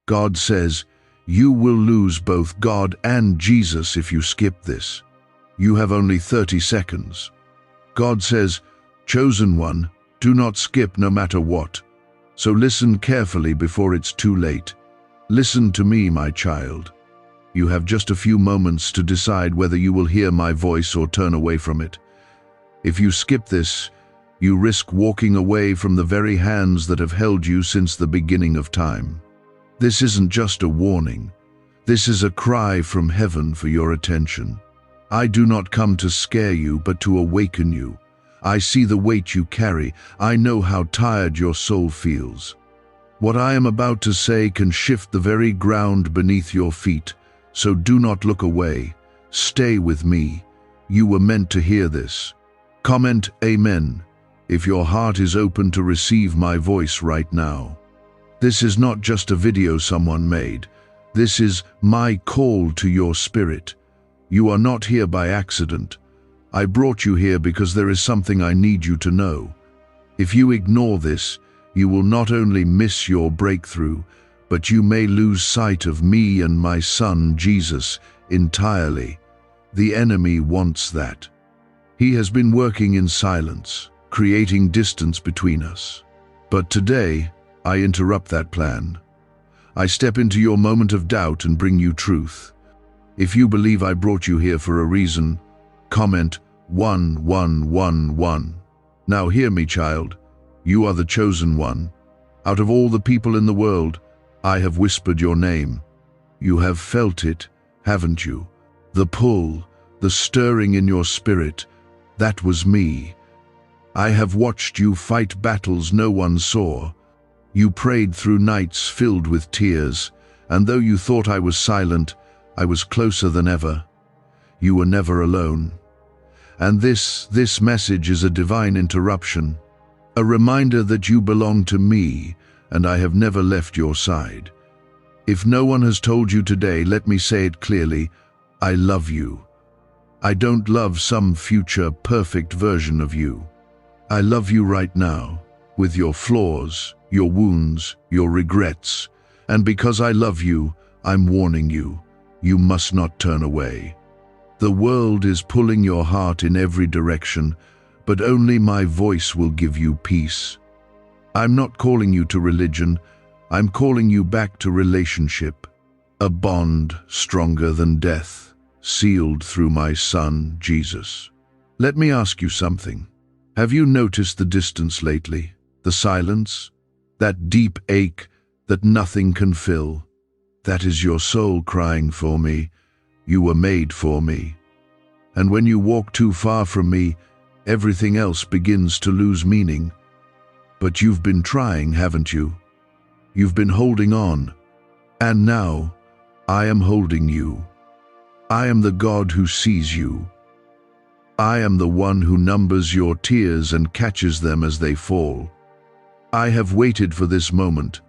God says, you will lose both God and Jesus if you skip this. You have only 30 seconds. God says, chosen one, do not skip no matter what. So listen carefully before it's too late. Listen to me, my child. You have just a few moments to decide whether you will hear my voice or turn away from it. If you skip this, you risk walking away from the very hands that have held you since the beginning of time. This isn't just a warning. This is a cry from heaven for your attention. I do not come to scare you, but to awaken you. I see the weight you carry. I know how tired your soul feels. What I am about to say can shift the very ground beneath your feet, so do not look away. Stay with me. You were meant to hear this. Comment Amen if your heart is open to receive my voice right now. This is not just a video someone made. This is my call to your spirit. You are not here by accident. I brought you here because there is something I need you to know. If you ignore this, you will not only miss your breakthrough, but you may lose sight of me and my son, Jesus, entirely. The enemy wants that. He has been working in silence, creating distance between us. But today, I interrupt that plan. I step into your moment of doubt and bring you truth. If you believe I brought you here for a reason, comment 1111. Now hear me, child. You are the chosen one. Out of all the people in the world, I have whispered your name. You have felt it, haven't you? The pull, the stirring in your spirit, that was me. I have watched you fight battles no one saw. You prayed through nights filled with tears, and though you thought I was silent, I was closer than ever. You were never alone. And this message is a divine interruption, a reminder that you belong to me, and I have never left your side. If no one has told you today, let me say it clearly, I love you. I don't love some future perfect version of you. I love you right now, with your flaws, your wounds, your regrets, and because I love you, I'm warning you, you must not turn away. The world is pulling your heart in every direction, but only my voice will give you peace. I'm not calling you to religion, I'm calling you back to relationship, a bond stronger than death, sealed through my son, Jesus. Let me ask you something. Have you noticed the distance lately, the silence, that deep ache that nothing can fill? That is your soul crying for me. You were made for me. And when you walk too far from me, everything else begins to lose meaning. But you've been trying, haven't you? You've been holding on. And now, I am holding you. I am the God who sees you. I am the one who numbers your tears and catches them as they fall. I have waited for this moment,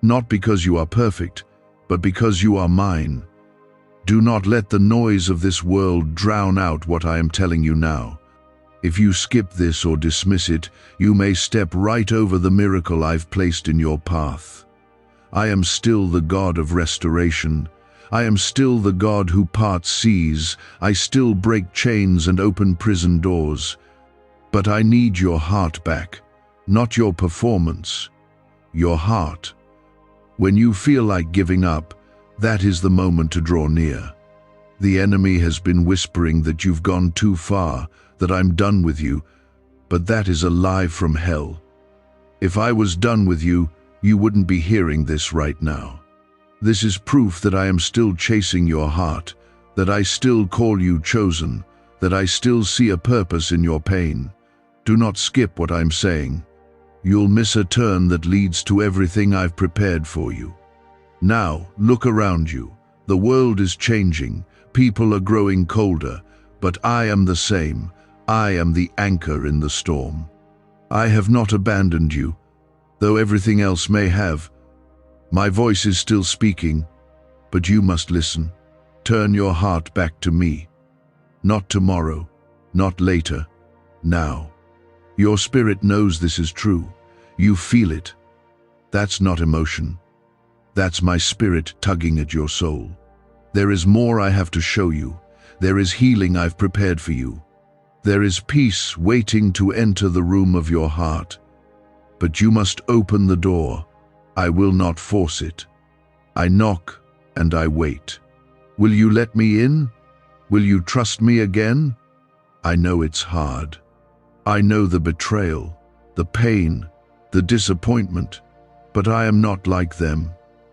not because you are perfect, but because you are mine. Do not let the noise of this world drown out what I am telling you now. If you skip this or dismiss it, you may step right over the miracle I've placed in your path. I am still the God of restoration. I am still the God who parts seas. I still break chains and open prison doors. But I need your heart back, not your performance, your heart. When you feel like giving up, that is the moment to draw near. The enemy has been whispering that you've gone too far, that I'm done with you, but that is a lie from hell. If I was done with you, you wouldn't be hearing this right now. This is proof that I am still chasing your heart, that I still call you chosen, that I still see a purpose in your pain. Do not skip what I'm saying. You'll miss a turn that leads to everything I've prepared for you. Now, look around you. The world is changing. People are growing colder, but I am the same. I am the anchor in the storm. I have not abandoned you, though everything else may have. My voice is still speaking, but you must listen. Turn your heart back to me. Not tomorrow, not later, now. Your spirit knows this is true. You feel it. That's not emotion. That's my spirit tugging at your soul. There is more I have to show you. There is healing I've prepared for you. There is peace waiting to enter the room of your heart. But you must open the door. I will not force it. I knock and I wait. Will you let me in? Will you trust me again? I know it's hard. I know the betrayal, the pain, the disappointment, but I am not like them.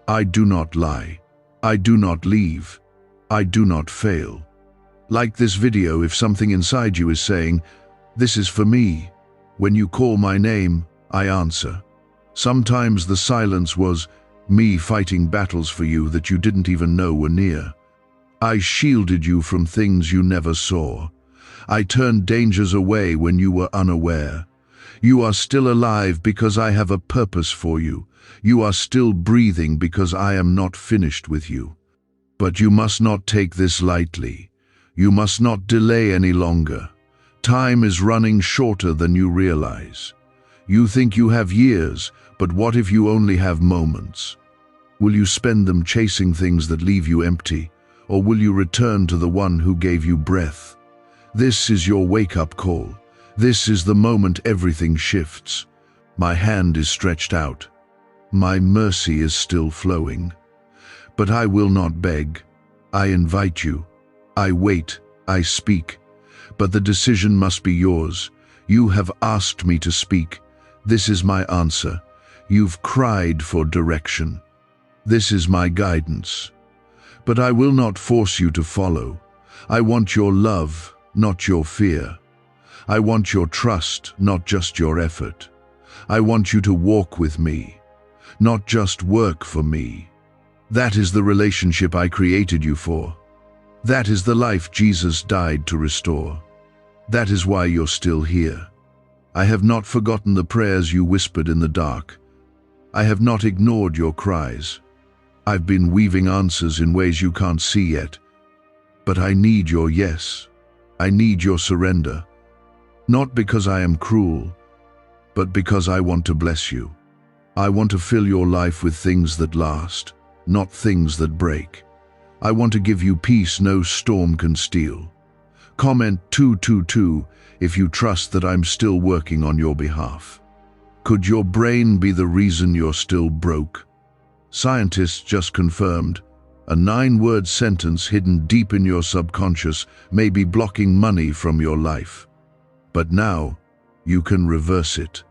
I do not lie. I do not leave. I do not fail. Like this video, if something inside you is saying, "This is for me," when you call my name, I answer. Sometimes the silence was me fighting battles for you that you didn't even know were near. I shielded you from things you never saw. I turned dangers away when you were unaware. You are still alive because I have a purpose for you. You are still breathing because I am not finished with you. But you must not take this lightly. You must not delay any longer. Time is running shorter than you realize. You think you have years, but what if you only have moments? Will you spend them chasing things that leave you empty, or will you return to the one who gave you breath? This is your wake-up call. This is the moment everything shifts. My hand is stretched out. My mercy is still flowing. But I will not beg. I invite you. I wait. I speak. But the decision must be yours. You have asked me to speak. This is my answer. You've cried for direction. This is my guidance. But I will not force you to follow. I want your love, not your fear. I want your trust, not just your effort. I want you to walk with me, not just work for me. That is the relationship I created you for. That is the life Jesus died to restore. That is why you're still here. I have not forgotten the prayers you whispered in the dark. I have not ignored your cries. I've been weaving answers in ways you can't see yet. But I need your yes. I need your surrender. Not because I am cruel, but because I want to bless you. I want to fill your life with things that last, not things that break. I want to give you peace no storm can steal. Comment 222 if you trust that I'm still working on your behalf. Could your brain be the reason you're still broke? Scientists just confirmed a 9-word sentence hidden deep in your subconscious may be blocking money from your life. But now, you can reverse it.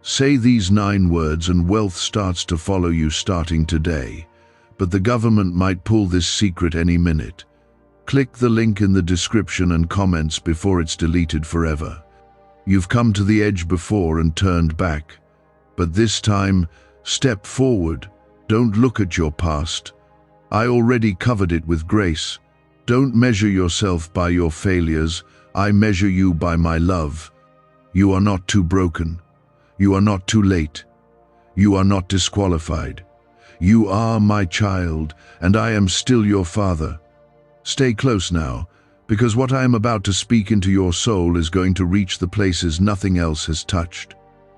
Say these 9 words and wealth starts to follow you starting today. But the government might pull this secret any minute. Click the link in the description and comments before it's deleted forever. You've come to the edge before and turned back. But this time, step forward. Don't look at your past. I already covered it with grace. Don't measure yourself by your failures. I measure you by my love. You are not too broken. You are not too late. You are not disqualified. You are my child, and I am still your father. Stay close now, because what I am about to speak into your soul is going to reach the places nothing else has touched.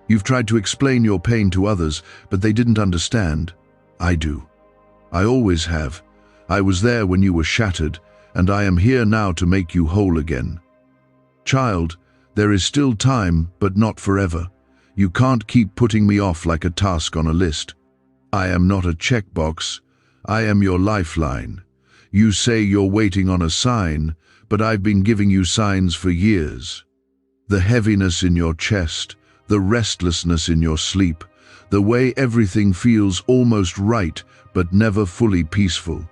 You've tried to explain your pain to others, but they didn't understand. I do. I always have. I was there when you were shattered, and I am here now to make you whole again. Child, there is still time, but not forever. You can't keep putting me off like a task on a list. I am not a checkbox. I am your lifeline. You say you're waiting on a sign, but I've been giving you signs for years. The heaviness in your chest, the restlessness in your sleep, the way everything feels almost right but never fully peaceful.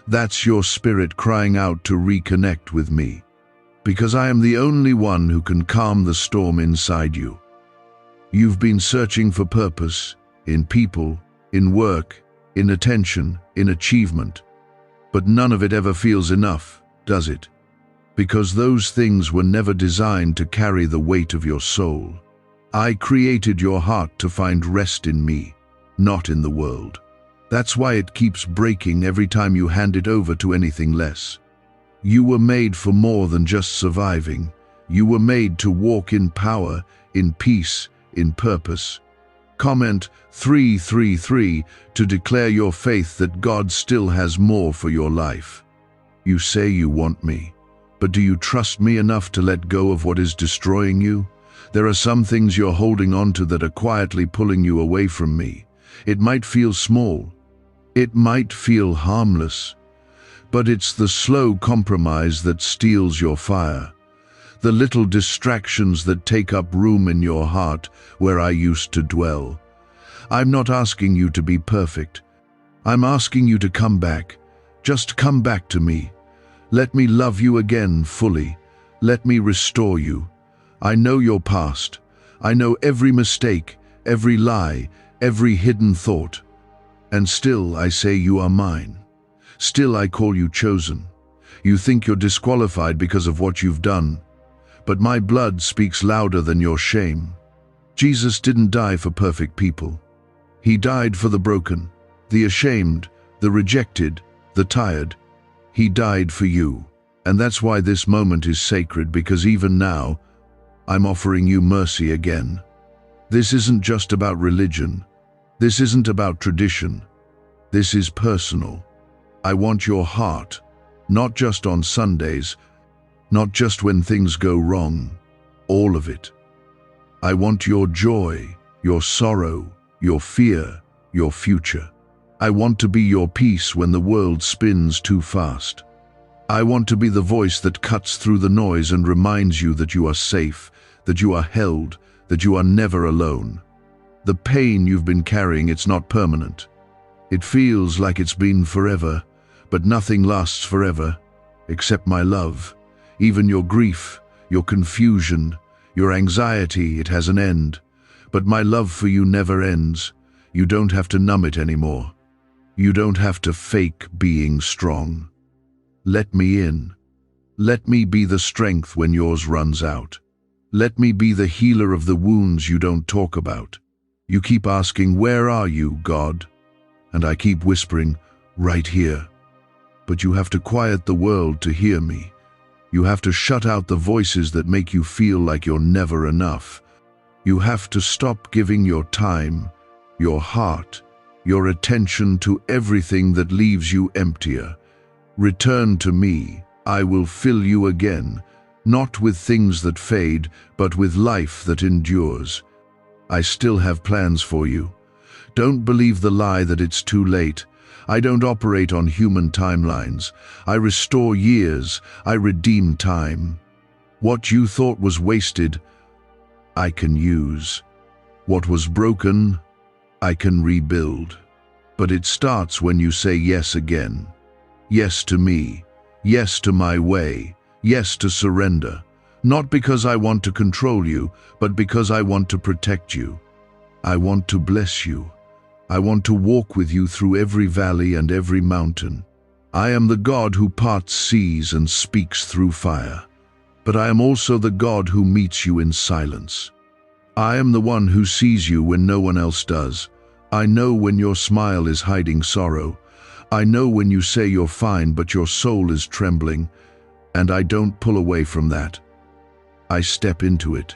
That's your spirit crying out to reconnect with me. Because I am the only one who can calm the storm inside you. You've been searching for purpose, in people, in work, in attention, in achievement. But none of it ever feels enough, does it? Because those things were never designed to carry the weight of your soul. I created your heart to find rest in me, not in the world. That's why it keeps breaking every time you hand it over to anything less. You were made for more than just surviving. You were made to walk in power, in peace, in purpose. Comment 333 to declare your faith that God still has more for your life. You say you want me, but do you trust me enough to let go of what is destroying you? There are some things you're holding on to that are quietly pulling you away from me. It might feel small. It might feel harmless. But it's the slow compromise that steals your fire. The little distractions that take up room in your heart where I used to dwell. I'm not asking you to be perfect. I'm asking you to come back. Just come back to me. Let me love you again fully. Let me restore you. I know your past. I know every mistake, every lie, every hidden thought. And still I say you are mine. Still I call you chosen. You think you're disqualified because of what you've done. But my blood speaks louder than your shame. Jesus didn't die for perfect people. He died for the broken, the ashamed, the rejected, the tired. He died for you. And that's why this moment is sacred, because even now, I'm offering you mercy again. This isn't just about religion. This isn't about tradition. This is personal. I want your heart, not just on Sundays, not just when things go wrong, all of it. I want your joy, your sorrow, your fear, your future. I want to be your peace when the world spins too fast. I want to be the voice that cuts through the noise and reminds you that you are safe, that you are held, that you are never alone. The pain you've been carrying, it's not permanent. It feels like it's been forever, but nothing lasts forever, except my love. Even your grief, your confusion, your anxiety, it has an end. But my love for you never ends. You don't have to numb it anymore. You don't have to fake being strong. Let me in. Let me be the strength when yours runs out. Let me be the healer of the wounds you don't talk about. You keep asking, where are you, God? And I keep whispering, right here. But you have to quiet the world to hear me. You have to shut out the voices that make you feel like you're never enough. You have to stop giving your time, your heart, your attention to everything that leaves you emptier. Return to me. I will fill you again, not with things that fade, but with life that endures. I still have plans for you. Don't believe the lie that it's too late. I don't operate on human timelines. I restore years. I redeem time. What you thought was wasted, I can use. What was broken, I can rebuild. But it starts when you say yes again. Yes to me. Yes to my way. Yes to surrender. Not because I want to control you, but because I want to protect you. I want to bless you. I want to walk with you through every valley and every mountain. I am the God who parts seas and speaks through fire. But I am also the God who meets you in silence. I am the one who sees you when no one else does. I know when your smile is hiding sorrow. I know when you say you're fine but your soul is trembling. And I don't pull away from that. I step into it.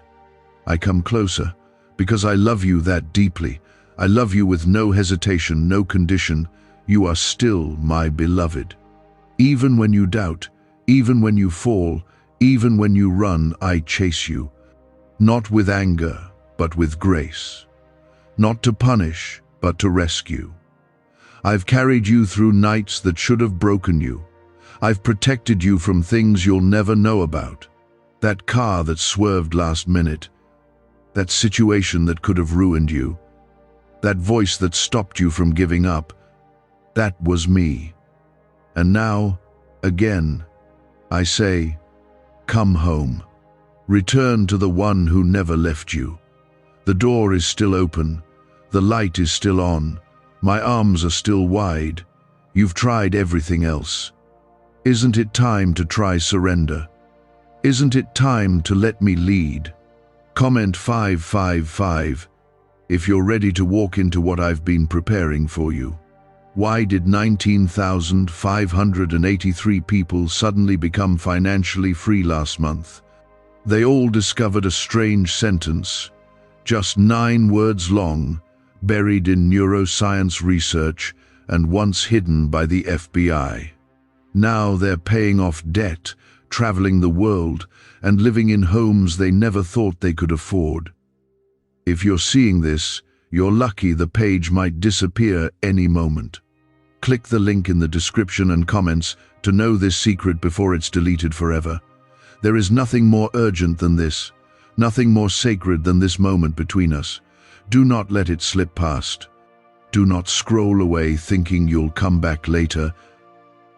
I come closer because I love you that deeply. I love you with no hesitation, no condition. You are still my beloved. Even when you doubt, even when you fall, even when you run, I chase you. Not with anger, but with grace. Not to punish, but to rescue. I've carried you through nights that should have broken you. I've protected you from things you'll never know about. That car that swerved last minute. That situation that could have ruined you. That voice that stopped you from giving up. That was me. And now, again, I say, come home. Return to the one who never left you. The door is still open. The light is still on. My arms are still wide. You've tried everything else. Isn't it time to try surrender? Isn't it time to let me lead? Comment 555 if you're ready to walk into what I've been preparing for you. Why did 19,583 people suddenly become financially free last month? They all discovered a strange sentence, just 9 words long, buried in neuroscience research and once hidden by the FBI. Now they're paying off debt, traveling the world, and living in homes they never thought they could afford. If you're seeing this, you're lucky. The page might disappear any moment. Click the link in the description and comments to know this secret before it's deleted forever. There is nothing more urgent than this, nothing more sacred than this moment between us. Do not let it slip past. Do not scroll away thinking you'll come back later.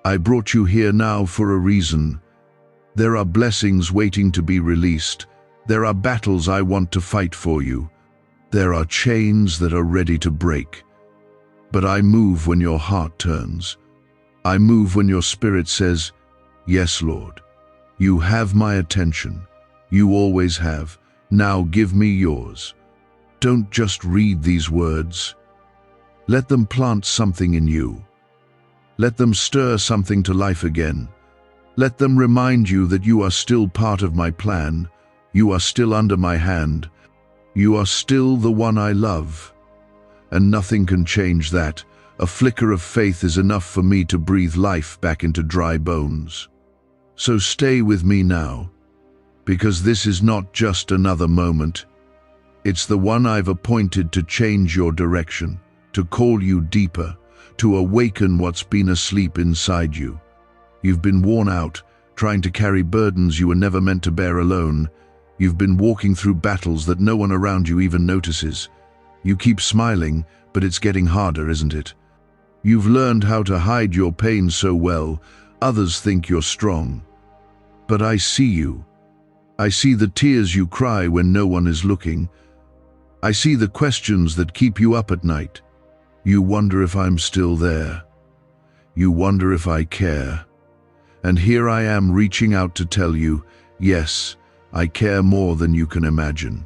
I brought you here now for a reason. There are blessings waiting to be released. There are battles I want to fight for you. There are chains that are ready to break. But I move when your heart turns. I move when your spirit says, "Yes, Lord. You have my attention. You always have. Now give me yours." Don't just read these words. Let them plant something in you. Let them stir something to life again. Let them remind you that you are still part of my plan. You are still under my hand. You are still the one I love. And nothing can change that. A flicker of faith is enough for me to breathe life back into dry bones. So stay with me now, because this is not just another moment. It's the one I've appointed to change your direction, to call you deeper, to awaken what's been asleep inside you. You've been worn out, trying to carry burdens you were never meant to bear alone. You've been walking through battles that no one around you even notices. You keep smiling, but it's getting harder, isn't it? You've learned how to hide your pain so well, others think you're strong. But I see you. I see the tears you cry when no one is looking. I see the questions that keep you up at night. You wonder if I'm still there. You wonder if I care. And here I am reaching out to tell you, yes, I care more than you can imagine.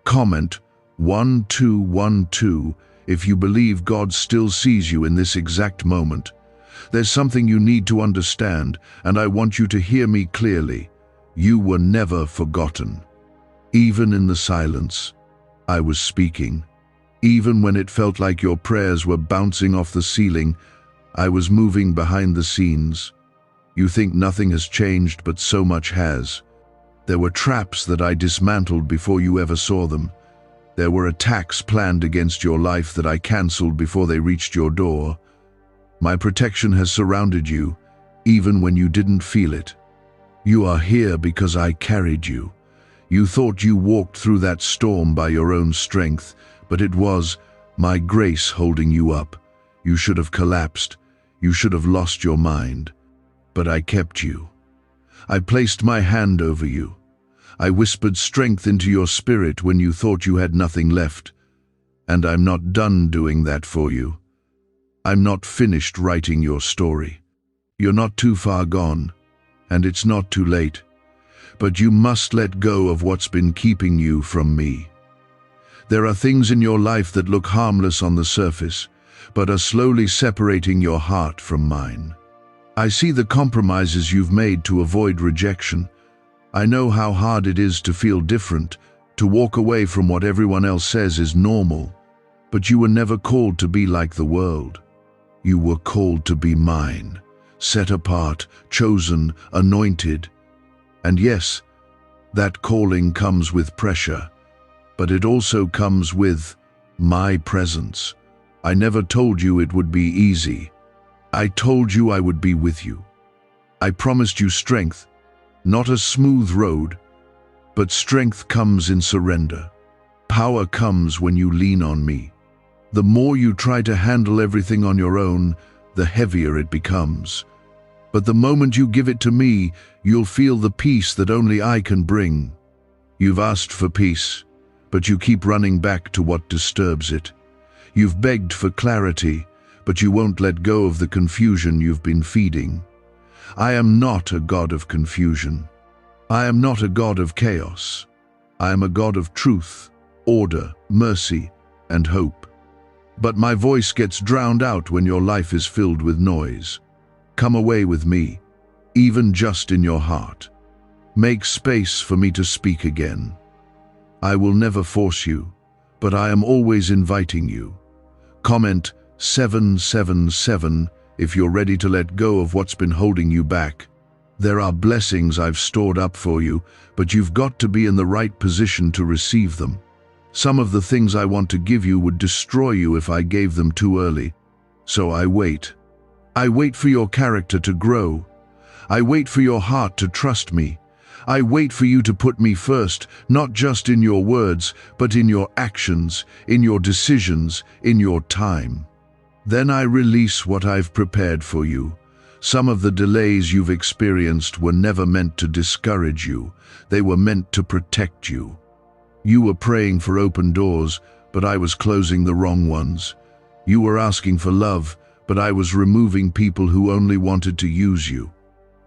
Comment 1212 if you believe God still sees you in this exact moment. There's something you need to understand, and I want you to hear me clearly. You were never forgotten. Even in the silence, I was speaking. Even when it felt like your prayers were bouncing off the ceiling, I was moving behind the scenes. You think nothing has changed, but so much has. There were traps that I dismantled before you ever saw them. There were attacks planned against your life that I cancelled before they reached your door. My protection has surrounded you, even when you didn't feel it. You are here because I carried you. You thought you walked through that storm by your own strength, but it was my grace holding you up. You should have collapsed. You should have lost your mind. But I kept you. I placed my hand over you. I whispered strength into your spirit when you thought you had nothing left. And I'm not done doing that for you. I'm not finished writing your story. You're not too far gone, and it's not too late. But you must let go of what's been keeping you from me. There are things in your life that look harmless on the surface, but are slowly separating your heart from mine. I see the compromises you've made to avoid rejection. I know how hard it is to feel different, to walk away from what everyone else says is normal. But you were never called to be like the world. You were called to be mine, set apart, chosen, anointed. And yes, that calling comes with pressure, but it also comes with my presence. I never told you it would be easy. I told you I would be with you. I promised you strength, not a smooth road, but strength comes in surrender. Power comes when you lean on me. The more you try to handle everything on your own, the heavier it becomes. But the moment you give it to me, you'll feel the peace that only I can bring. You've asked for peace, but you keep running back to what disturbs it. You've begged for clarity, but you won't let go of the confusion you've been feeding. I am not a God of confusion. I am not a God of chaos. I am a God of truth, order, mercy, and hope. But my voice gets drowned out when your life is filled with noise. Come away with me, even just in your heart. Make space for me to speak again. I will never force you, but I am always inviting you. Comment 777 if you're ready to let go of what's been holding you back. There are blessings I've stored up for you, but you've got to be in the right position to receive them. Some of the things I want to give you would destroy you if I gave them too early. So I wait. I wait for your character to grow. I wait for your heart to trust me. I wait for you to put me first, not just in your words, but in your actions, in your decisions, in your time. Then I release what I've prepared for you. Some of the delays you've experienced were never meant to discourage you. They were meant to protect you. You were praying for open doors, but I was closing the wrong ones. You were asking for love, but I was removing people who only wanted to use you.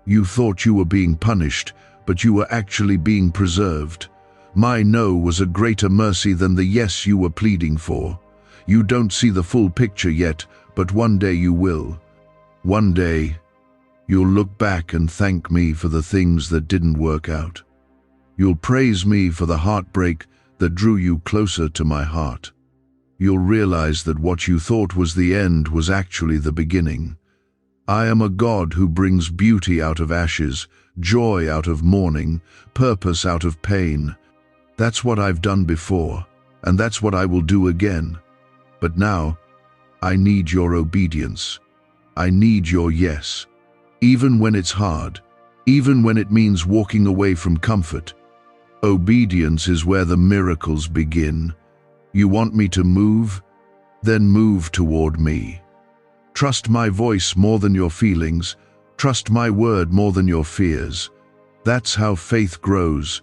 You thought you were being punished, but you were actually being preserved. My no was a greater mercy than the yes you were pleading for. You don't see the full picture yet, but one day you will. One day, you'll look back and thank me for the things that didn't work out. You'll praise me for the heartbreak that drew you closer to my heart. You'll realize that what you thought was the end was actually the beginning. I am a God who brings beauty out of ashes, joy out of mourning, purpose out of pain. That's what I've done before, and that's what I will do again. But now, I need your obedience. I need your yes. Even when it's hard, even when it means walking away from comfort. Obedience is where the miracles begin. You want me to move? Then move toward me. Trust my voice more than your feelings. Trust my word more than your fears. That's how faith grows.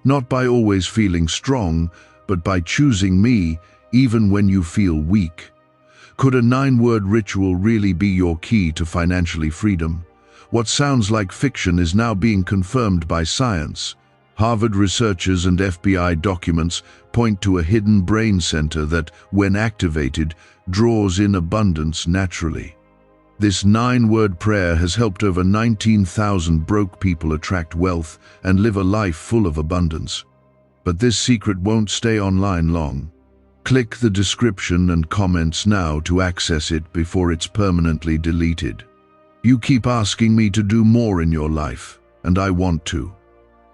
Not by always feeling strong, but by choosing me even when you feel weak. Could a 9-word ritual really be your key to financially freedom? What sounds like fiction is now being confirmed by science. Harvard researchers and FBI documents point to a hidden brain center that, when activated, draws in abundance naturally. This 9-word prayer has helped over 19,000 broke people attract wealth and live a life full of abundance. But this secret won't stay online long. Click the description and comments now to access it before it's permanently deleted. You keep asking me to do more in your life, and I want to.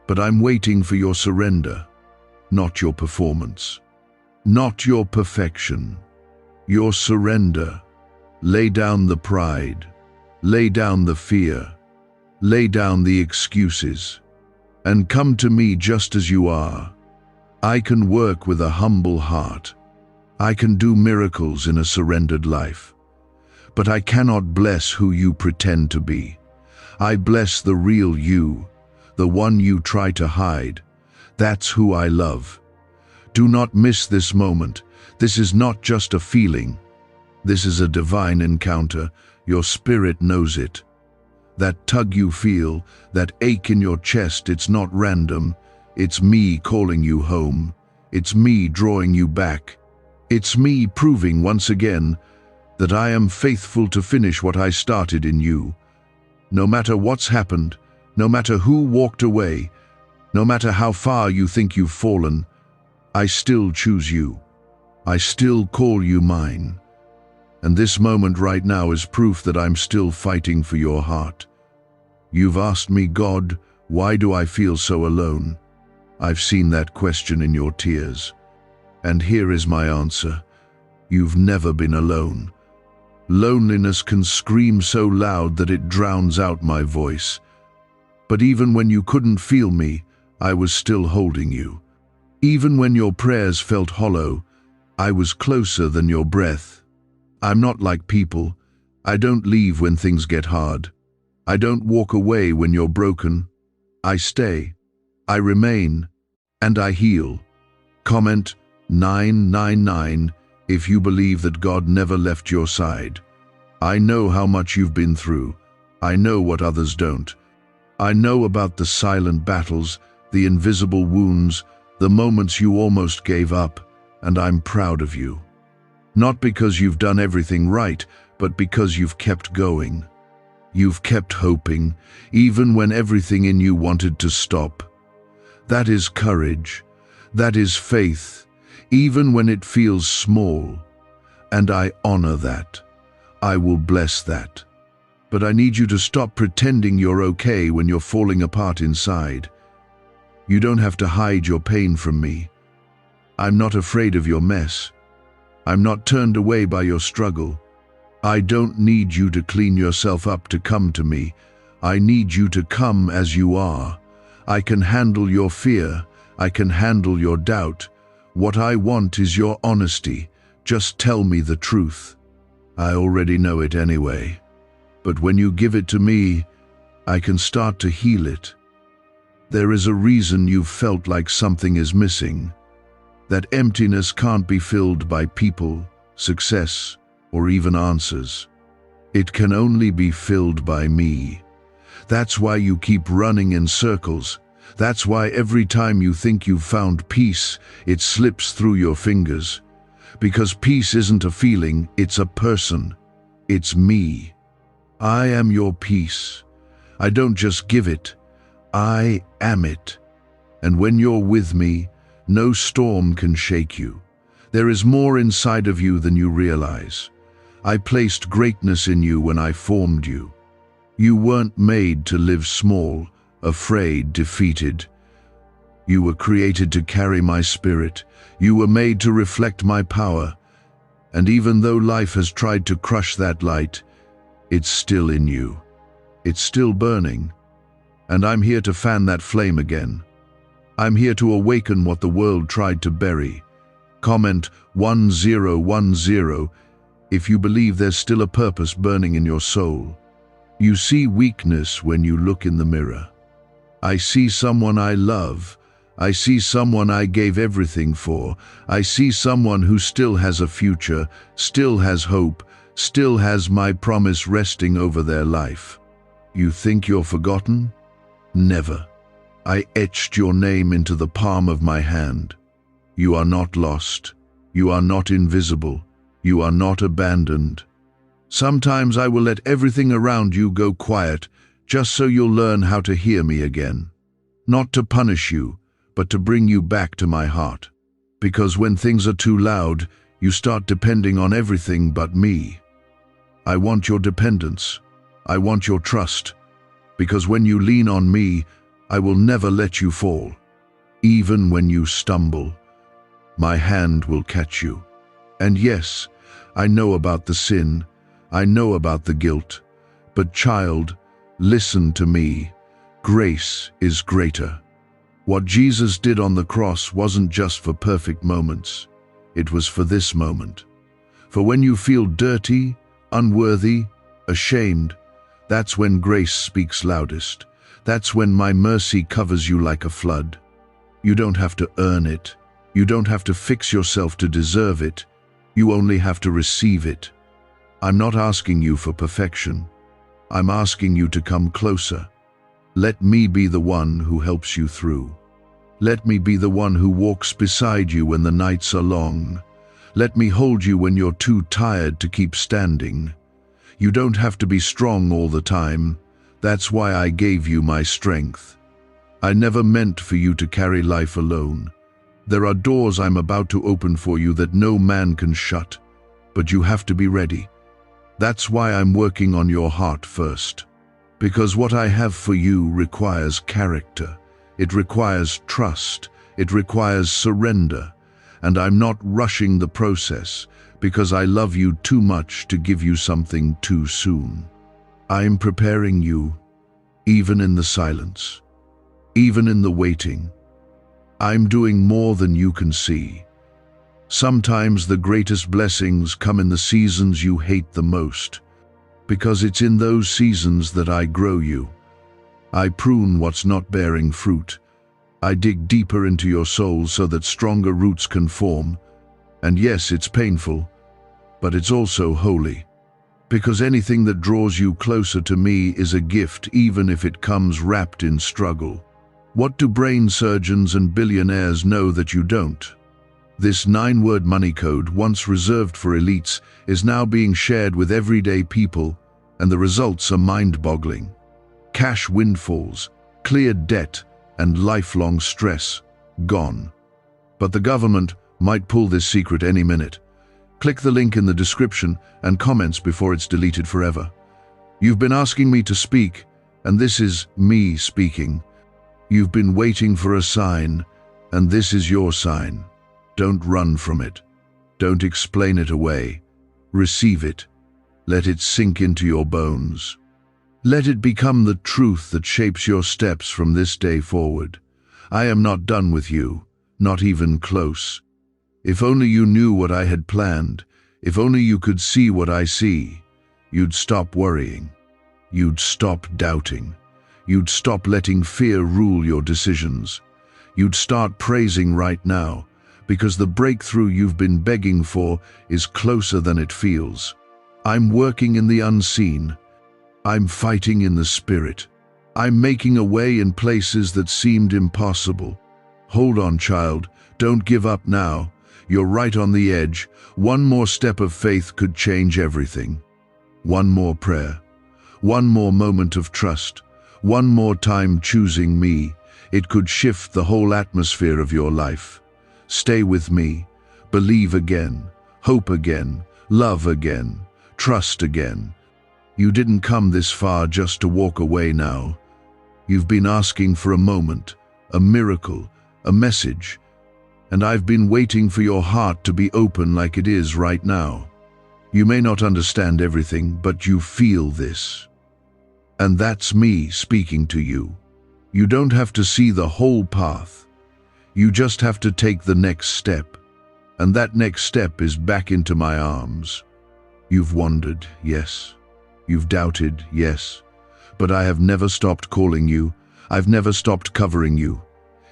But I'm waiting for your surrender, not your performance, not your perfection. Your surrender. Lay down the pride, lay down the fear, lay down the excuses, and come to me just as you are. I can work with a humble heart. I can do miracles in a surrendered life. But I cannot bless who you pretend to be. I bless the real you, the one you try to hide. That's who I love. Do not miss this moment. This is not just a feeling. This is a divine encounter. Your spirit knows it. That tug you feel, that ache in your chest, it's not random. It's me calling you home. It's me drawing you back. It's me proving once again that I am faithful to finish what I started in you. No matter what's happened, no matter who walked away, no matter how far you think you've fallen, I still choose you. I still call you mine. And this moment right now is proof that I'm still fighting for your heart. You've asked me, God, why do I feel so alone? I've seen that question in your tears. And here is my answer. You've never been alone. Loneliness can scream so loud that it drowns out my voice. But even when you couldn't feel me, I was still holding you. Even when your prayers felt hollow, I was closer than your breath. I'm not like people. I don't leave when things get hard. I don't walk away when you're broken. I stay. I remain. And I heal. Comment 999 if you believe that God never left your side. I know how much you've been through. I know what others don't. I know about the silent battles, the invisible wounds, the moments you almost gave up, and I'm proud of you. Not because you've done everything right, but because you've kept going. You've kept hoping, even when everything in you wanted to stop. That is courage. That is faith, even when it feels small. and I honor that. I will bless that. But I need you to stop pretending you're okay when you're falling apart inside. You don't have to hide your pain from me. I'm not afraid of your mess. I'm not turned away by your struggle. I don't need you to clean yourself up to come to me. I need you to come as you are. I can handle your fear. I can handle your doubt. What I want is your honesty. Just tell me the truth. I already know it anyway. But when you give it to me, I can start to heal it. There is a reason you've felt like something is missing. That emptiness can't be filled by people, success, or even answers. It can only be filled by me. That's why you keep running in circles. That's why every time you think you've found peace, it slips through your fingers. Because peace isn't a feeling, it's a person. It's me. I am your peace. I don't just give it, I am it. And when you're with me, no storm can shake you. There is more inside of you than you realize. I placed greatness in you when I formed you. You weren't made to live small, afraid, defeated. You were created to carry my spirit. You were made to reflect my power. And even though life has tried to crush that light, it's still in you. It's still burning. And I'm here to fan that flame again. I'm here to awaken what the world tried to bury. Comment 1010 if you believe there's still a purpose burning in your soul. You see weakness when you look in the mirror. I see someone I love. I see someone I gave everything for. I see someone who still has a future, still has hope, still has my promise resting over their life. You think you're forgotten? Never. I etched your name into the palm of my hand. You are not lost. You are not invisible. You are not abandoned. Sometimes I will let everything around you go quiet, just so you'll learn how to hear me again. Not to punish you, but to bring you back to my heart. Because when things are too loud, you start depending on everything but me. I want your dependence. I want your trust. Because when you lean on me, I will never let you fall. Even when you stumble, my hand will catch you. And yes, I know about the sin. I know about the guilt. But child, listen to me. Grace is greater. What Jesus did on the cross wasn't just for perfect moments. It was for this moment. For when you feel dirty, unworthy, ashamed, that's when grace speaks loudest. That's when my mercy covers you like a flood. You don't have to earn it. You don't have to fix yourself to deserve it. You only have to receive it. I'm not asking you for perfection. I'm asking you to come closer. Let me be the one who helps you through. Let me be the one who walks beside you when the nights are long. Let me hold you when you're too tired to keep standing. You don't have to be strong all the time. That's why I gave you my strength. I never meant for you to carry life alone. There are doors I'm about to open for you that no man can shut, but you have to be ready. That's why I'm working on your heart first. Because what I have for you requires character. It requires trust. It requires surrender. And I'm not rushing the process because I love you too much to give you something too soon. I'm preparing you, even in the silence, even in the waiting. I'm doing more than you can see. Sometimes the greatest blessings come in the seasons you hate the most, because it's in those seasons that I grow you. I prune what's not bearing fruit. I dig deeper into your soul so that stronger roots can form. And yes, it's painful, but it's also holy. Because anything that draws you closer to me is a gift, even if it comes wrapped in struggle. What do brain surgeons and billionaires know that you don't? This 9-word money code, once reserved for elites, is now being shared with everyday people, and the results are mind-boggling. Cash windfalls, cleared debt, and lifelong stress gone. But the government might pull this secret any minute. Click the link in the description and comments before it's deleted forever. You've been asking me to speak, and this is me speaking. You've been waiting for a sign, and this is your sign. Don't run from it. Don't explain it away. Receive it. Let it sink into your bones. Let it become the truth that shapes your steps from this day forward. I am not done with you, not even close. If only you knew what I had planned, if only you could see what I see, you'd stop worrying. You'd stop doubting. You'd stop letting fear rule your decisions. You'd start praising right now, because the breakthrough you've been begging for is closer than it feels. I'm working in the unseen. I'm fighting in the spirit. I'm making a way in places that seemed impossible. Hold on, child. Don't give up now. You're right on the edge. One more step of faith could change everything. One more prayer. One more moment of trust. One more time choosing me. It could shift the whole atmosphere of your life. Stay with me. Believe again. Hope again. Love again. Trust again. You didn't come this far just to walk away now. You've been asking for a moment, a miracle, a message, and I've been waiting for your heart to be open like it is right now. You may not understand everything, but you feel this. And that's me speaking to you. You don't have to see the whole path. You just have to take the next step. And that next step is back into my arms. You've wondered, yes. You've doubted, yes. But I have never stopped calling you. I've never stopped covering you.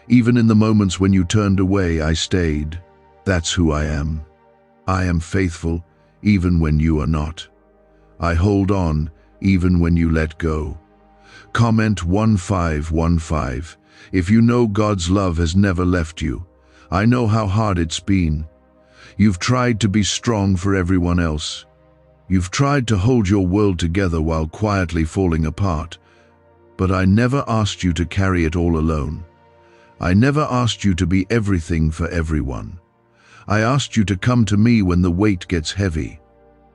Even in the moments when you turned away, I stayed. That's who I am. I am faithful, even when you are not. I hold on, even when you let go. Comment 1515 if you know God's love has never left you. I know how hard it's been. You've tried to be strong for everyone else. You've tried to hold your world together while quietly falling apart. But I never asked you to carry it all alone. I never asked you to be everything for everyone. I asked you to come to me when the weight gets heavy.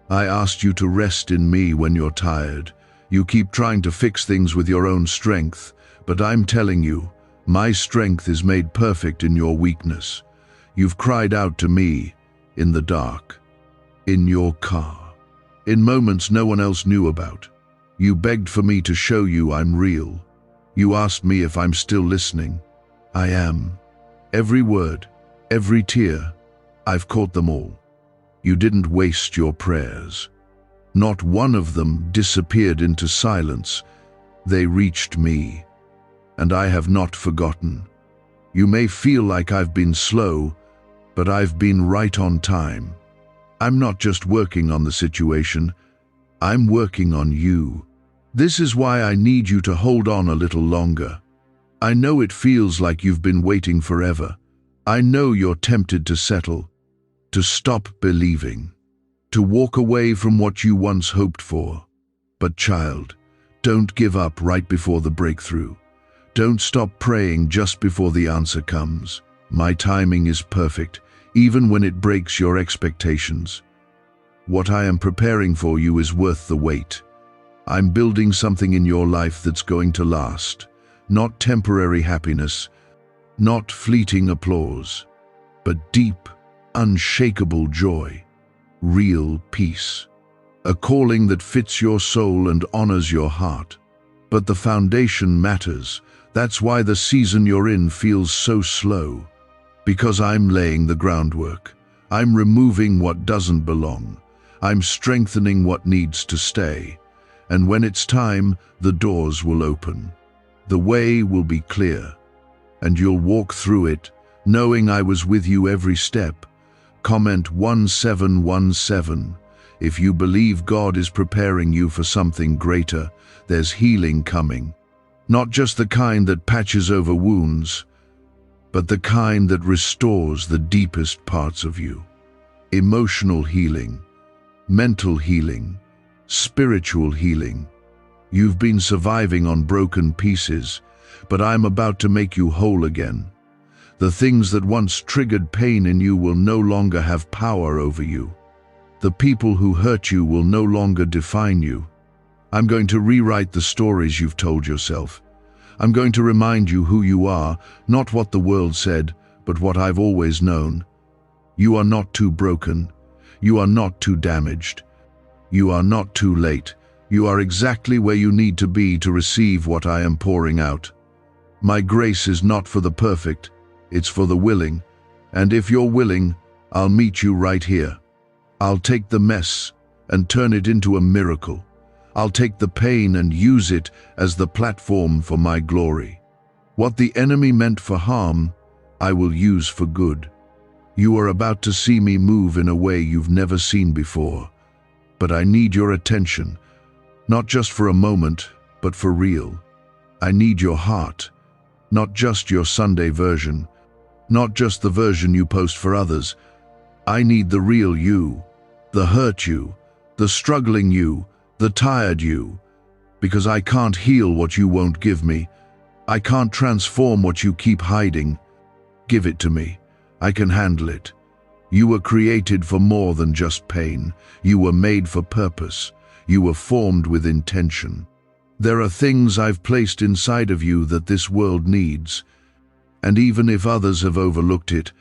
I asked you to rest in me when you're tired. You keep trying to fix things with your own strength, but I'm telling you, my strength is made perfect in your weakness. You've cried out to me in the dark, in your car, in moments no one else knew about. You begged for me to show you I'm real. You asked me if I'm still listening. I am. Every word, every tear, I've caught them all. You didn't waste your prayers. Not one of them disappeared into silence. They reached me, and I have not forgotten. You may feel like I've been slow, but I've been right on time. I'm not just working on the situation, I'm working on you. This is why I need you to hold on a little longer. I know it feels like you've been waiting forever. I know you're tempted to settle, to stop believing, to walk away from what you once hoped for. But child, don't give up right before the breakthrough. Don't stop praying just before the answer comes. My timing is perfect, even when it breaks your expectations. What I am preparing for you is worth the wait. I'm building something in your life that's going to last. Not temporary happiness, not fleeting applause, but deep, unshakable joy, real peace. A calling that fits your soul and honors your heart. But the foundation matters. That's why the season you're in feels so slow. Because I'm laying the groundwork. I'm removing what doesn't belong. I'm strengthening what needs to stay. And when it's time, the doors will open. The way will be clear, and you'll walk through it, knowing I was with you every step. Comment 1717. If you believe God is preparing you for something greater, there's healing coming. Not just the kind that patches over wounds, but the kind that restores the deepest parts of you. Emotional healing, mental healing, spiritual healing. You've been surviving on broken pieces, but I'm about to make you whole again. The things that once triggered pain in you will no longer have power over you. The people who hurt you will no longer define you. I'm going to rewrite the stories you've told yourself. I'm going to remind you who you are, not what the world said, but what I've always known. You are not too broken. You are not too damaged. You are not too late. You are exactly where you need to be to receive what I am pouring out. My grace is not for the perfect, it's for the willing. And if you're willing, I'll meet you right here. I'll take the mess and turn it into a miracle. I'll take the pain and use it as the platform for my glory. What the enemy meant for harm, I will use for good. You are about to see me move in a way you've never seen before. But I need your attention, not just for a moment, but for real. I need your heart, not just your Sunday version, not just the version you post for others. I need the real you, the hurt you, the struggling you, the tired you, because I can't heal what you won't give me. I can't transform what you keep hiding. Give it to me. I can handle it. You were created for more than just pain. You were made for purpose. You were formed with intention. There are things I've placed inside of you that this world needs. And even if others have overlooked it,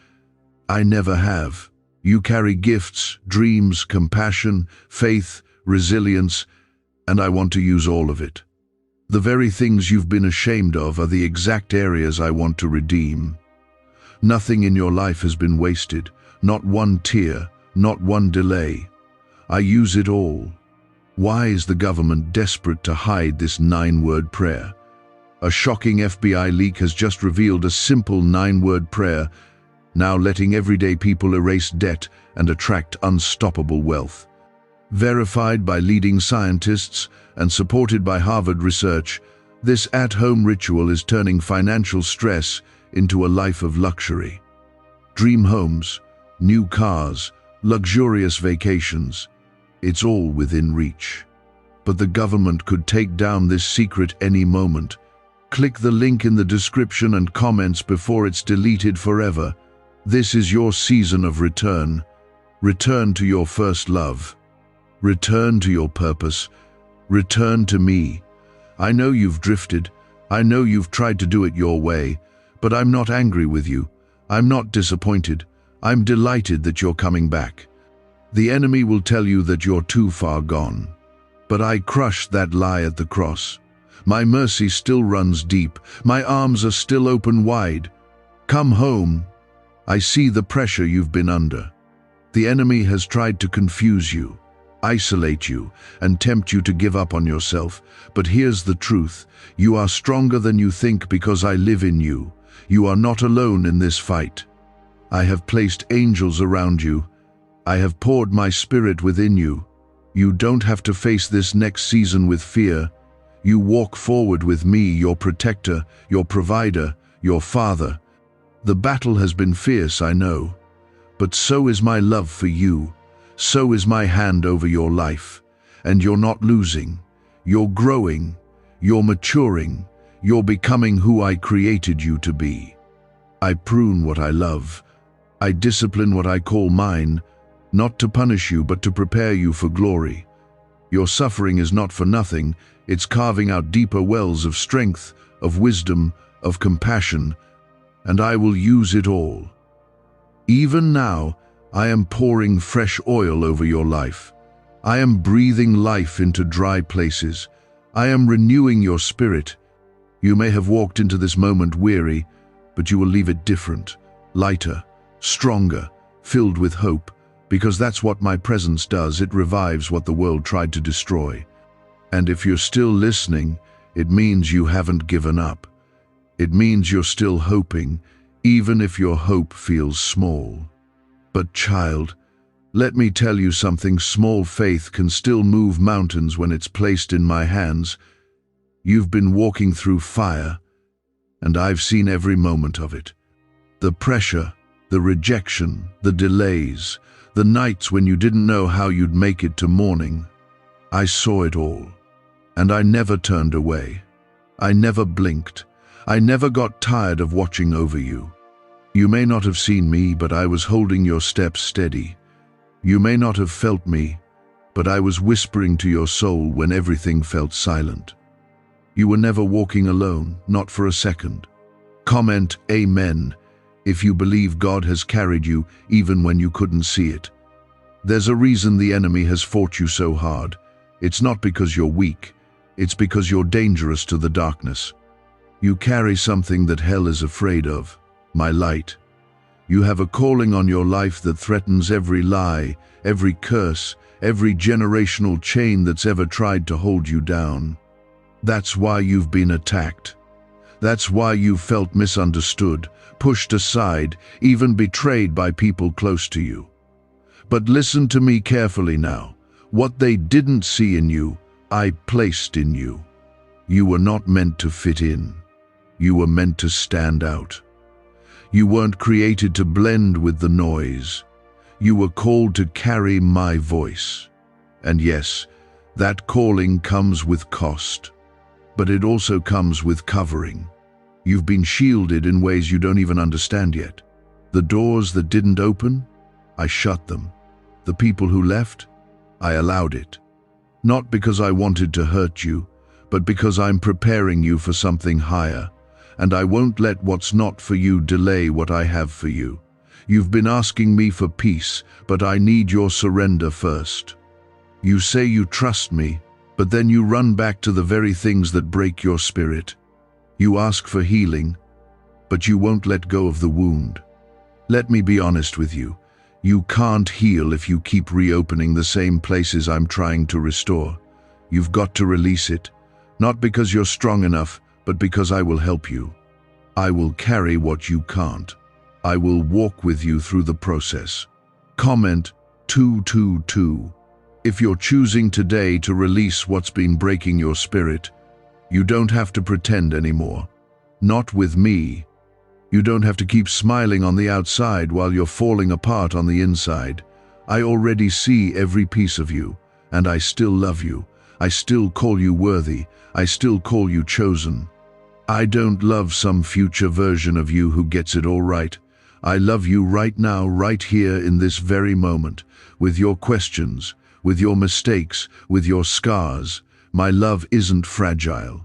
I never have. You carry gifts, dreams, compassion, faith, resilience, and I want to use all of it. The very things you've been ashamed of are the exact areas I want to redeem. Nothing in your life has been wasted, not one tear, not one delay. I use it all. Why is the government desperate to hide this 9-word prayer? A shocking FBI leak has just revealed a simple 9-word prayer, now letting everyday people erase debt and attract unstoppable wealth. Verified by leading scientists and supported by Harvard research, this at-home ritual is turning financial stress into a life of luxury. Dream homes, new cars, luxurious vacations, it's all within reach. But the government could take down this secret any moment. Click the link in the description and comments before it's deleted forever. This is your season of return. Return to your first love. Return to your purpose. Return to me. I know you've drifted. I know you've tried to do it your way, but I'm not angry with you. I'm not disappointed. I'm delighted that you're coming back. The enemy will tell you that you're too far gone. But I crushed that lie at the cross. My mercy still runs deep. My arms are still open wide. Come home. I see the pressure you've been under. The enemy has tried to confuse you, isolate you, and tempt you to give up on yourself. But here's the truth. You are stronger than you think because I live in you. You are not alone in this fight. I have placed angels around you. I have poured my spirit within you. You don't have to face this next season with fear. You walk forward with me, your protector, your provider, your father. The battle has been fierce, I know, but so is my love for you. So is my hand over your life. And you're not losing. You're growing. You're maturing. You're becoming who I created you to be. I prune what I love. I discipline what I call mine, not to punish you, but to prepare you for glory. Your suffering is not for nothing. It's carving out deeper wells of strength, of wisdom, of compassion, and I will use it all. Even now, I am pouring fresh oil over your life. I am breathing life into dry places. I am renewing your spirit. You may have walked into this moment weary, but you will leave it different, lighter, stronger, filled with hope, because that's what my presence does. It revives what the world tried to destroy. And if you're still listening, it means you haven't given up. It means you're still hoping, even if your hope feels small. But child, let me tell you something. Small faith can still move mountains when it's placed in my hands. You've been walking through fire, and I've seen every moment of it. The pressure, the rejection, the delays, the nights when you didn't know how you'd make it to morning. I saw it all, and I never turned away. I never blinked. I never got tired of watching over you. You may not have seen me, but I was holding your steps steady. You may not have felt me, but I was whispering to your soul when everything felt silent. You were never walking alone, not for a second. Comment Amen if you believe God has carried you even when you couldn't see it. There's a reason the enemy has fought you so hard. It's not because you're weak, it's because you're dangerous to the darkness. You carry something that hell is afraid of, my light. You have a calling on your life that threatens every lie, every curse, every generational chain that's ever tried to hold you down. That's why you've been attacked. That's why you've felt misunderstood, pushed aside, even betrayed by people close to you. But listen to me carefully now. What they didn't see in you, I placed in you. You were not meant to fit in. You were meant to stand out. You weren't created to blend with the noise. You were called to carry my voice. And yes, that calling comes with cost. But it also comes with covering. You've been shielded in ways you don't even understand yet. The doors that didn't open, I shut them. The people who left, I allowed it. Not because I wanted to hurt you, but because I'm preparing you for something higher. And I won't let what's not for you delay what I have for you. You've been asking me for peace, but I need your surrender first. You say you trust me, but then you run back to the very things that break your spirit. You ask for healing, but you won't let go of the wound. Let me be honest with you. You can't heal if you keep reopening the same places I'm trying to restore. You've got to release it, not because you're strong enough, but because I will help you. I will carry what you can't. I will walk with you through the process. Comment 222. If you're choosing today to release what's been breaking your spirit, you don't have to pretend anymore. Not with me. You don't have to keep smiling on the outside while you're falling apart on the inside. I already see every piece of you, and I still love you. I still call you worthy. I still call you chosen. I don't love some future version of you who gets it all right. I love you right now, right here in this very moment, with your questions, with your mistakes, with your scars. My love isn't fragile.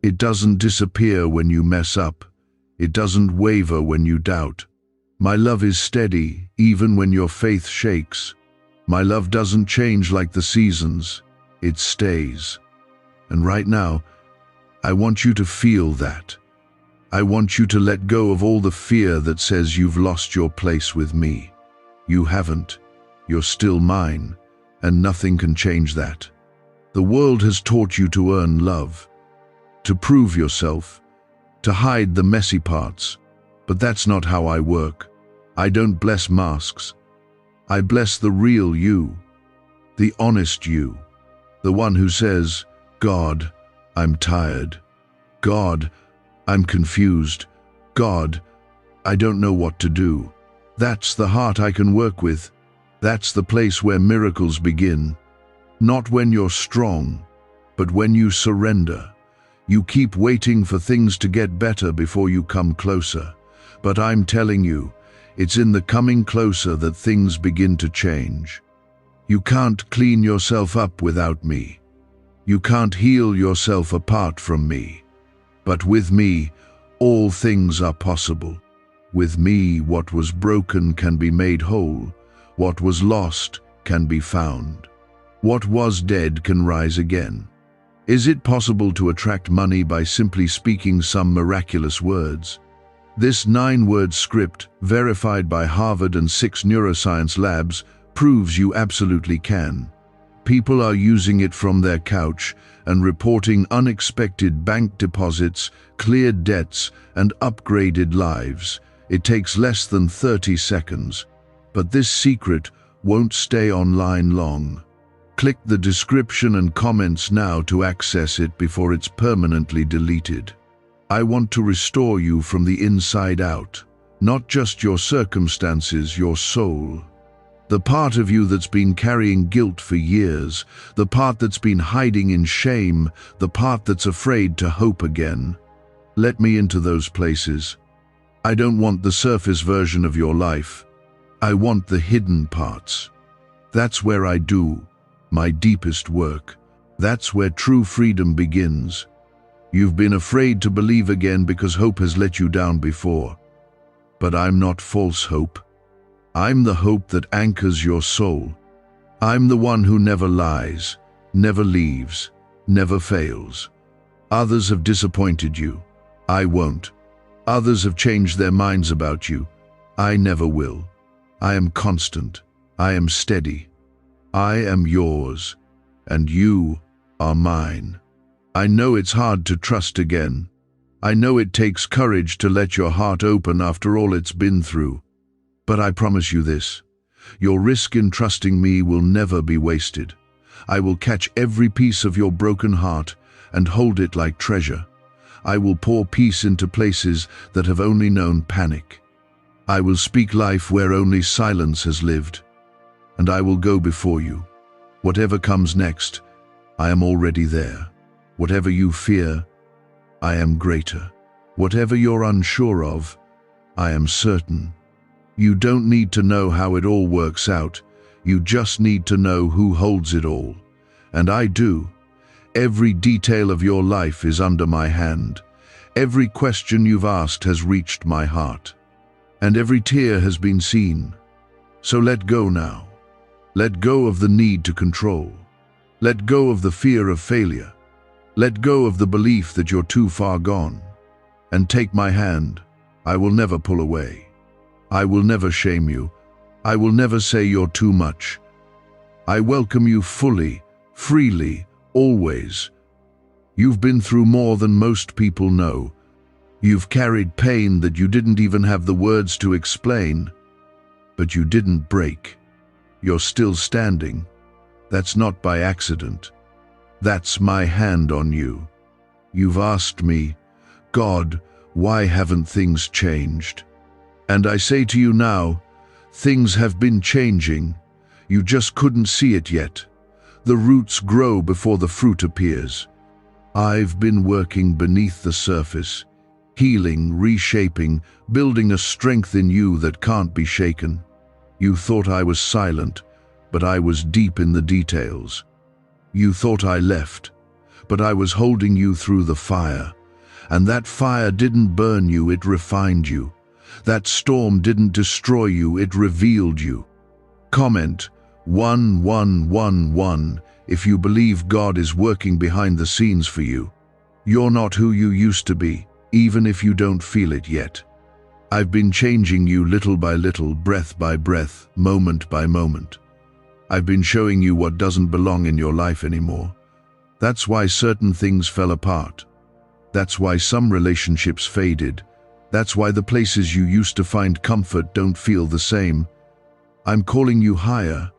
It doesn't disappear when you mess up. It doesn't waver when you doubt. My love is steady, even when your faith shakes. My love doesn't change like the seasons. It stays. And right now, I want you to feel that. I want you to let go of all the fear that says you've lost your place with me. You haven't. You're still mine, and nothing can change that. The world has taught you to earn love, to prove yourself, to hide the messy parts. But that's not how I work. I don't bless masks. I bless the real you, the honest you, the one who says, God, I'm tired. God, I'm confused. God, I don't know what to do. That's the heart I can work with. That's the place where miracles begin. Not when you're strong, but when you surrender. You keep waiting for things to get better before you come closer. But I'm telling you, it's in the coming closer that things begin to change. You can't clean yourself up without me. You can't heal yourself apart from me. But with me, all things are possible. With me, what was broken can be made whole. What was lost can be found. What was dead can rise again. Is it possible to attract money by simply speaking some miraculous words? This 9-word script, verified by Harvard and 6 neuroscience labs, proves you absolutely can. People are using it from their couch and reporting unexpected bank deposits, cleared debts, and upgraded lives. It takes less than 30 seconds. But this secret won't stay online long. Click the description and comments now to access it before it's permanently deleted. I want to restore you from the inside out, not just your circumstances, your soul. The part of you that's been carrying guilt for years, the part that's been hiding in shame, the part that's afraid to hope again. Let me into those places. I don't want the surface version of your life. I want the hidden parts. That's where I do my deepest work. That's where true freedom begins. You've been afraid to believe again because hope has let you down before. But I'm not false hope. I'm the hope that anchors your soul. I'm the one who never lies, never leaves, never fails. Others have disappointed you. I won't. Others have changed their minds about you. I never will. I am constant. I am steady. I am yours, and you are mine. I know it's hard to trust again. I know it takes courage to let your heart open after all it's been through. But I promise you this, your risk in trusting me will never be wasted. I will catch every piece of your broken heart and hold it like treasure. I will pour peace into places that have only known panic. I will speak life where only silence has lived. And I will go before you. Whatever comes next, I am already there. Whatever you fear, I am greater. Whatever you're unsure of, I am certain. You don't need to know how it all works out. You just need to know who holds it all. And I do. Every detail of your life is under my hand. Every question you've asked has reached my heart. And every tear has been seen. So let go now. Let go of the need to control. Let go of the fear of failure. Let go of the belief that you're too far gone. And take my hand. I will never pull away. I will never shame you. I will never say you're too much. I welcome you fully, freely, always. You've been through more than most people know. You've carried pain that you didn't even have the words to explain. But you didn't break. You're still standing. That's not by accident. That's my hand on you. You've asked me, God, why haven't things changed? And I say to you now, things have been changing. You just couldn't see it yet. The roots grow before the fruit appears. I've been working beneath the surface, healing, reshaping, building a strength in you that can't be shaken. You thought I was silent, but I was deep in the details. You thought I left, but I was holding you through the fire. And that fire didn't burn you, it refined you. That storm didn't destroy you, it revealed you. Comment 1111 if you believe God is working behind the scenes for you. You're not who you used to be, even if you don't feel it yet. I've been changing you little by little, breath by breath, moment by moment. I've been showing you what doesn't belong in your life anymore. That's why certain things fell apart. That's why some relationships faded. That's why the places you used to find comfort don't feel the same. I'm calling you higher.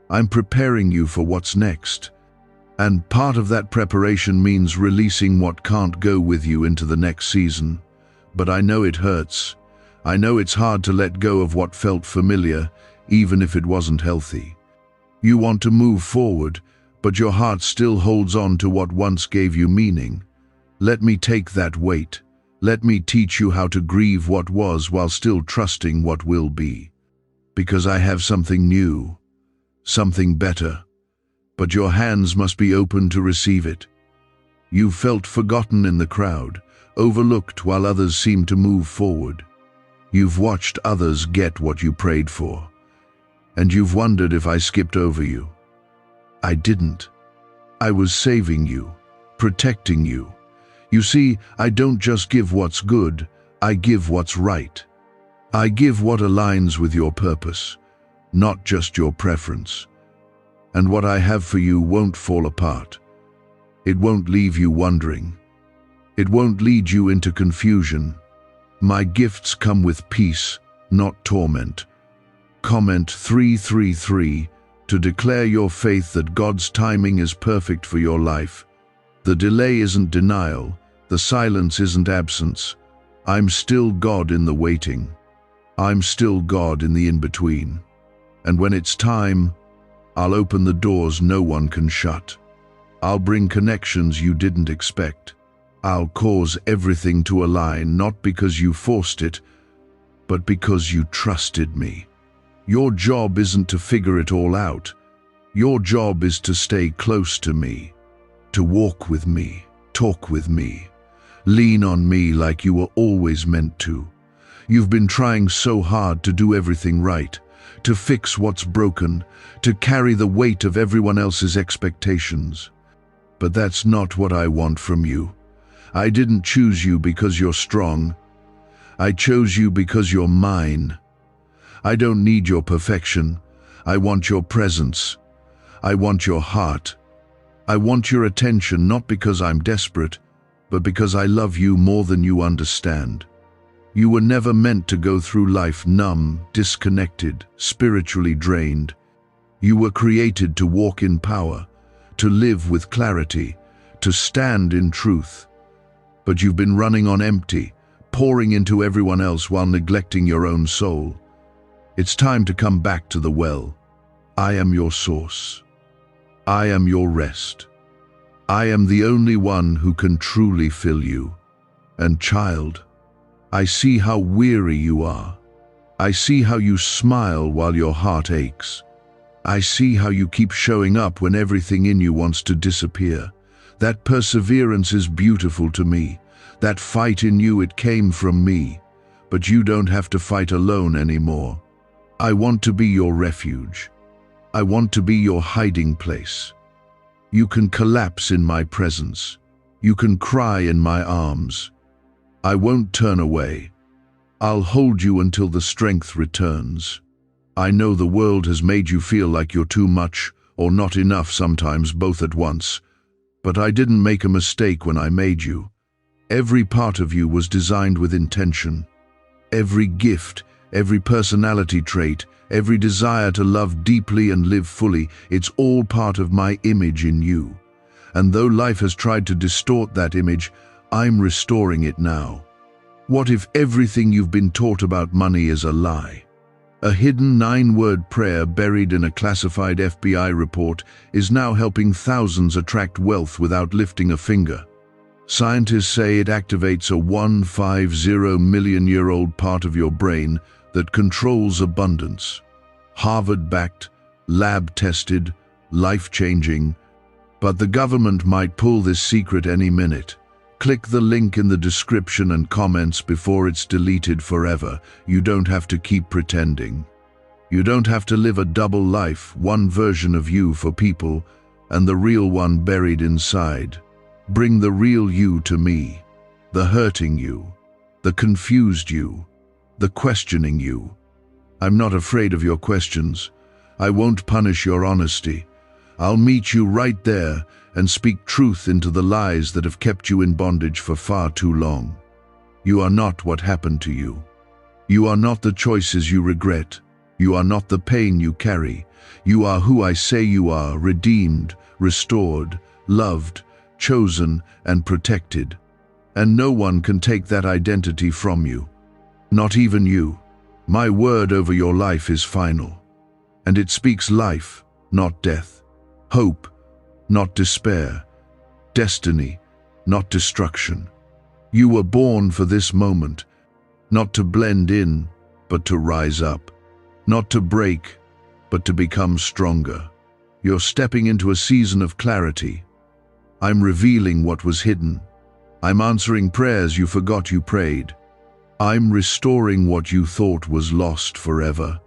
I'm preparing you for what's next. And part of that preparation means releasing what can't go with you into the next season. But I know it hurts. I know it's hard to let go of what felt familiar, even if it wasn't healthy. You want to move forward, but your heart still holds on to what once gave you meaning. Let me take that weight. Let me teach you how to grieve what was while still trusting what will be. Because I have something new, something better. But your hands must be open to receive it. You've felt forgotten in the crowd, overlooked while others seem to move forward. You've watched others get what you prayed for. And you've wondered if I skipped over you. I didn't. I was saving you, protecting you. You see, I don't just give what's good, I give what's right. I give what aligns with your purpose, not just your preference. And what I have for you won't fall apart. It won't leave you wondering. It won't lead you into confusion. My gifts come with peace, not torment. Comment 333 to declare your faith that God's timing is perfect for your life. The delay isn't denial. The silence isn't absence. I'm still God in the waiting. I'm still God in the in-between. And when it's time, I'll open the doors no one can shut. I'll bring connections you didn't expect. I'll cause everything to align, not because you forced it, but because you trusted me. Your job isn't to figure it all out. Your job is to stay close to me, to walk with me, talk with me, lean on me like you were always meant to. You've been trying so hard to do everything right, to fix what's broken, to carry the weight of everyone else's expectations. But that's not what I want from you. I didn't choose you because you're strong. I chose you because you're mine. I don't need your perfection. I want your presence. I want your heart. I want your attention, not because I'm desperate, but because I love you more than you understand. You were never meant to go through life numb, disconnected, spiritually drained. You were created to walk in power, to live with clarity, to stand in truth. But you've been running on empty, pouring into everyone else while neglecting your own soul. It's time to come back to the well. I am your source. I am your rest. I am the only one who can truly fill you. And child, I see how weary you are. I see how you smile while your heart aches. I see how you keep showing up when everything in you wants to disappear. That perseverance is beautiful to me. That fight in you, it came from me. But you don't have to fight alone anymore. I want to be your refuge. I want to be your hiding place. You can collapse in my presence. You can cry in my arms. I won't turn away. I'll hold you until the strength returns. I know the world has made you feel like you're too much or not enough sometimes, both at once. But I didn't make a mistake when I made you. Every part of you was designed with intention. Every gift, every personality trait, every desire to love deeply and live fully, it's all part of my image in you. And though life has tried to distort that image, I'm restoring it now. What if everything you've been taught about money is a lie? A hidden 9-word prayer buried in a classified FBI report is now helping thousands attract wealth without lifting a finger. Scientists say it activates a 150 million-year-old part of your brain that controls abundance. Harvard-backed, lab-tested, life-changing. But the government might pull this secret any minute. Click the link in the description and comments before it's deleted forever. You don't have to keep pretending. You don't have to live a double life, one version of you for people and the real one buried inside. Bring the real you to me, the hurting you, the confused you, the questioning you. I'm not afraid of your questions. I won't punish your honesty. I'll meet you right there and speak truth into the lies that have kept you in bondage for far too long. You are not what happened to you. You are not the choices you regret. You are not the pain you carry. You are who I say you are, redeemed, restored, loved, chosen, and protected. And no one can take that identity from you. Not even you. My word over your life is final. And it speaks life, not death. Hope, not despair. Destiny, not destruction. You were born for this moment, not to blend in, but to rise up. Not to break, but to become stronger. You're stepping into a season of clarity. I'm revealing what was hidden. I'm answering prayers you forgot you prayed. I'm restoring what you thought was lost forever.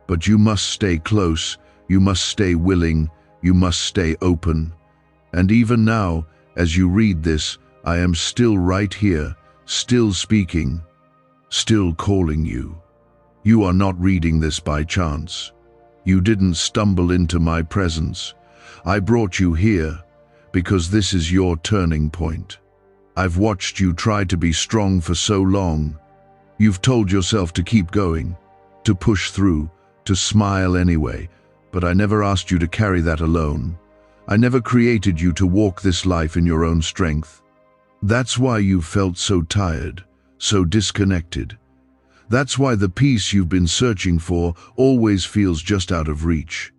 But you must stay close, you must stay willing, you must stay open. And even now, as you read this, I am still right here, still speaking, still calling you. You are not reading this by chance. You didn't stumble into my presence. I brought you here because this is your turning point. I've watched you try to be strong for so long. You've told yourself to keep going, to push through, to smile anyway, but I never asked you to carry that alone. I never created you to walk this life in your own strength. That's why you felt so tired, so disconnected. That's why the peace you've been searching for always feels just out of reach.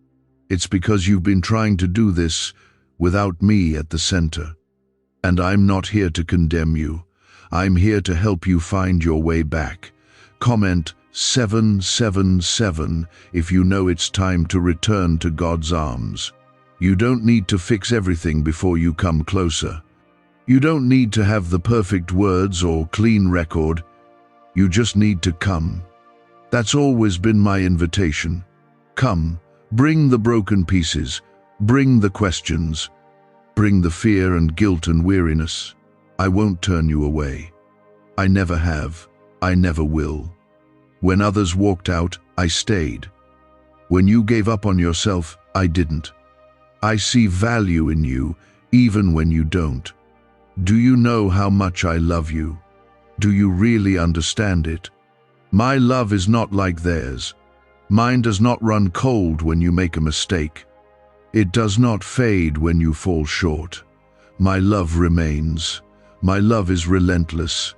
It's because you've been trying to do this without me at the center. And I'm not here to condemn you. I'm here to help you find your way back. Comment, 777 if you know it's time to return to God's arms. You don't need to fix everything before you come closer. You don't need to have the perfect words or clean record. You just need to come. That's always been my invitation. Come, bring the broken pieces, bring the questions, bring the fear and guilt and weariness. I won't turn you away. I never have. I never will. When others walked out, I stayed. When you gave up on yourself, I didn't. I see value in you, even when you don't. Do you know how much I love you? Do you really understand it? My love is not like theirs. Mine does not run cold when you make a mistake. It does not fade when you fall short. My love remains. My love is relentless.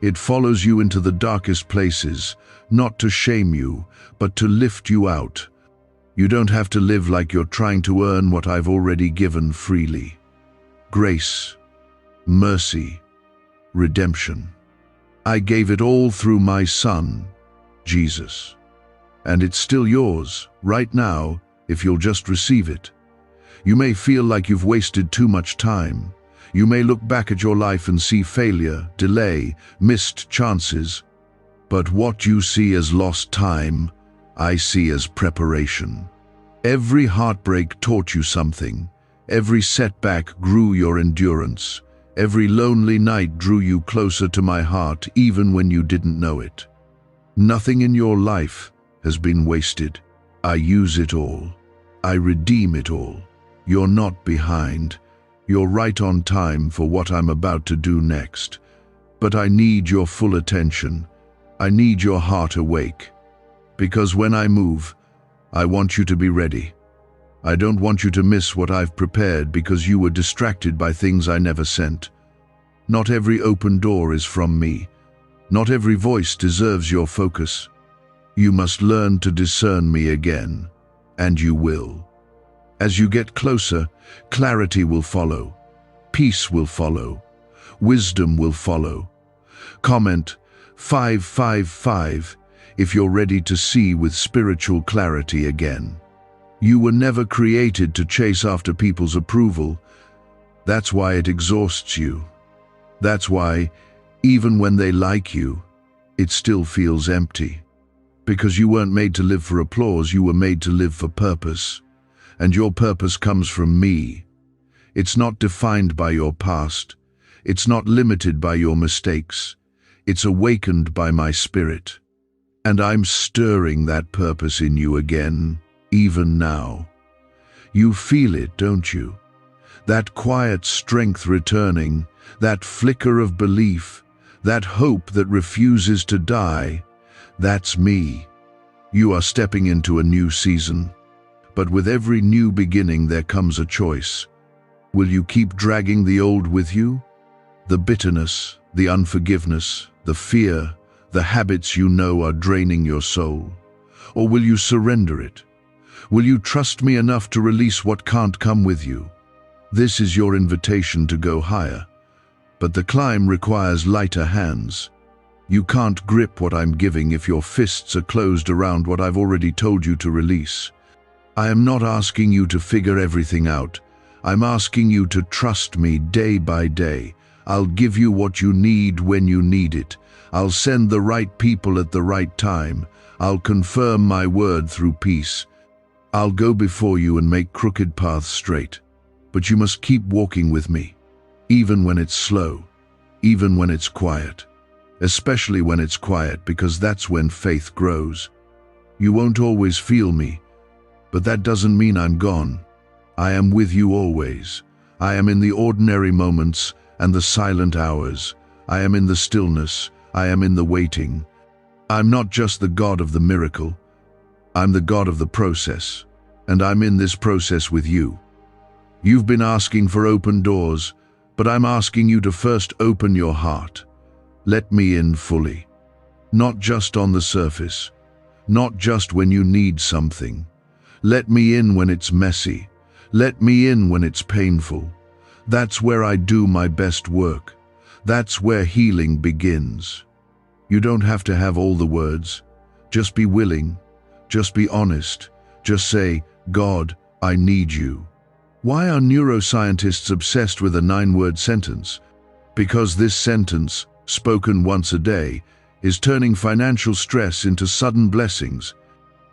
It follows you into the darkest places, not to shame you, but to lift you out. You don't have to live like you're trying to earn what I've already given freely. Grace, mercy, redemption. I gave it all through my Son, Jesus. And it's still yours, right now, if you'll just receive it. You may feel like you've wasted too much time. You may look back at your life and see failure, delay, missed chances. But what you see as lost time, I see as preparation. Every heartbreak taught you something. Every setback grew your endurance. Every lonely night drew you closer to my heart, even when you didn't know it. Nothing in your life has been wasted. I use it all. I redeem it all. You're not behind. You're right on time for what I'm about to do next. But I need your full attention. I need your heart awake. Because when I move, I want you to be ready. I don't want you to miss what I've prepared because you were distracted by things I never sent. Not every open door is from me. Not every voice deserves your focus. You must learn to discern me again, and you will. As you get closer, clarity will follow. Peace will follow. Wisdom will follow. Comment 555 if you're ready to see with spiritual clarity again. You were never created to chase after people's approval. That's why it exhausts you. That's why, even when they like you, it still feels empty. Because you weren't made to live for applause, you were made to live for purpose. And your purpose comes from me. It's not defined by your past. It's not limited by your mistakes. It's awakened by my spirit. And I'm stirring that purpose in you again, even now. You feel it, don't you? That quiet strength returning, that flicker of belief, that hope that refuses to die. That's me. You are stepping into a new season. But with every new beginning there comes a choice. Will you keep dragging the old with you? The bitterness, the unforgiveness, the fear, the habits you know are draining your soul? Or will you surrender it? Will you trust me enough to release what can't come with you? This is your invitation to go higher. But the climb requires lighter hands. You can't grip what I'm giving if your fists are closed around what I've already told you to release. I am not asking you to figure everything out. I'm asking you to trust me day by day. I'll give you what you need when you need it. I'll send the right people at the right time. I'll confirm my word through peace. I'll go before you and make crooked paths straight. But you must keep walking with me, even when it's slow, even when it's quiet. Especially when it's quiet, because that's when faith grows. You won't always feel me, but that doesn't mean I'm gone. I am with you always. I am in the ordinary moments and the silent hours. I am in the stillness. I am in the waiting. I'm not just the God of the miracle. I'm the God of the process, and I'm in this process with you. You've been asking for open doors, but I'm asking you to first open your heart. Let me in fully. Not just on the surface. Not just when you need something. Let me in when it's messy. Let me in when it's painful. That's where I do my best work. That's where healing begins. You don't have to have all the words. Just be willing. Just be honest. Just say, God, I need you. Why are neuroscientists obsessed with a 9-word sentence? Because this sentence, spoken once a day, is turning financial stress into sudden blessings.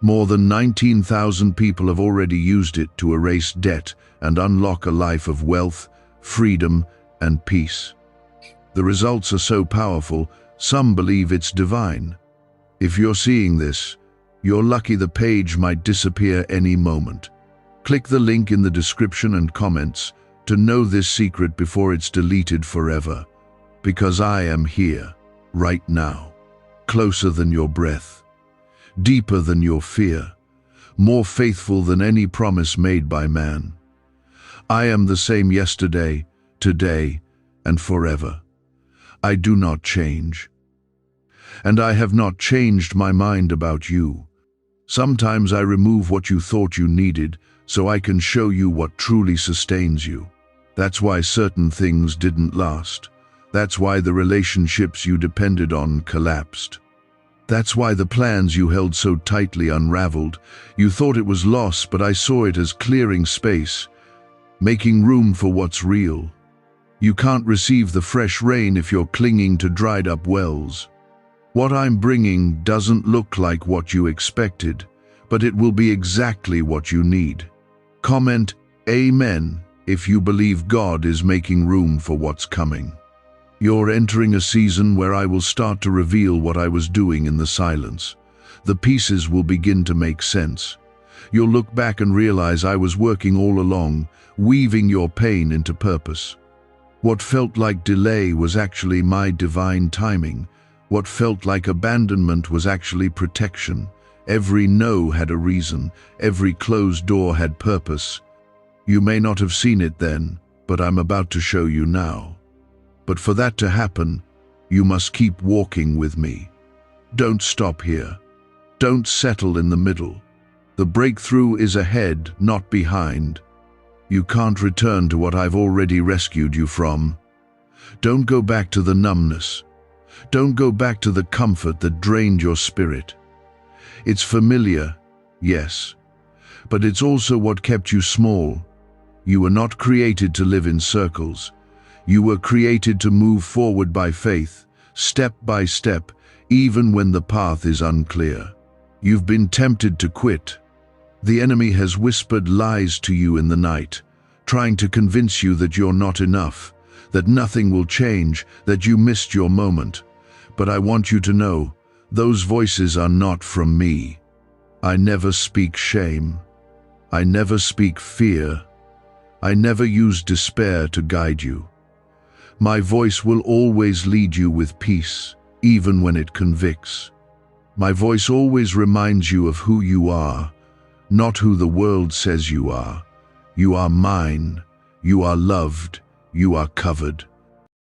More than 19,000 people have already used it to erase debt and unlock a life of wealth, freedom, and peace. The results are so powerful, some believe it's divine. If you're seeing this, you're lucky. The page might disappear any moment. Click the link in the description and comments to know this secret before it's deleted forever. Because I am here, right now, closer than your breath, deeper than your fear, more faithful than any promise made by man. I am the same yesterday, today, and forever. I do not change. And I have not changed my mind about you. Sometimes I remove what you thought you needed so I can show you what truly sustains you. That's why certain things didn't last. That's why the relationships you depended on collapsed. That's why the plans you held so tightly unraveled. You thought it was loss, but I saw it as clearing space, making room for what's real. You can't receive the fresh rain if you're clinging to dried up wells. What I'm bringing doesn't look like what you expected, but it will be exactly what you need. Comment Amen if you believe God is making room for what's coming. You're entering a season where I will start to reveal what I was doing in the silence. The pieces will begin to make sense. You'll look back and realize I was working all along, weaving your pain into purpose. What felt like delay was actually my divine timing. What felt like abandonment was actually protection. Every no had a reason. Every closed door had purpose. You may not have seen it then, but I'm about to show you now. But for that to happen, you must keep walking with me. Don't stop here. Don't settle in the middle. The breakthrough is ahead, not behind. You can't return to what I've already rescued you from. Don't go back to the numbness. Don't go back to the comfort that drained your spirit. It's familiar, yes, but it's also what kept you small. You were not created to live in circles. You were created to move forward by faith, step by step, even when the path is unclear. You've been tempted to quit. The enemy has whispered lies to you in the night, trying to convince you that you're not enough, that nothing will change, that you missed your moment. But I want you to know, those voices are not from me. I never speak shame. I never speak fear. I never use despair to guide you. My voice will always lead you with peace, even when it convicts. My voice always reminds you of who you are, not who the world says you are. You are mine. You are loved. You are covered.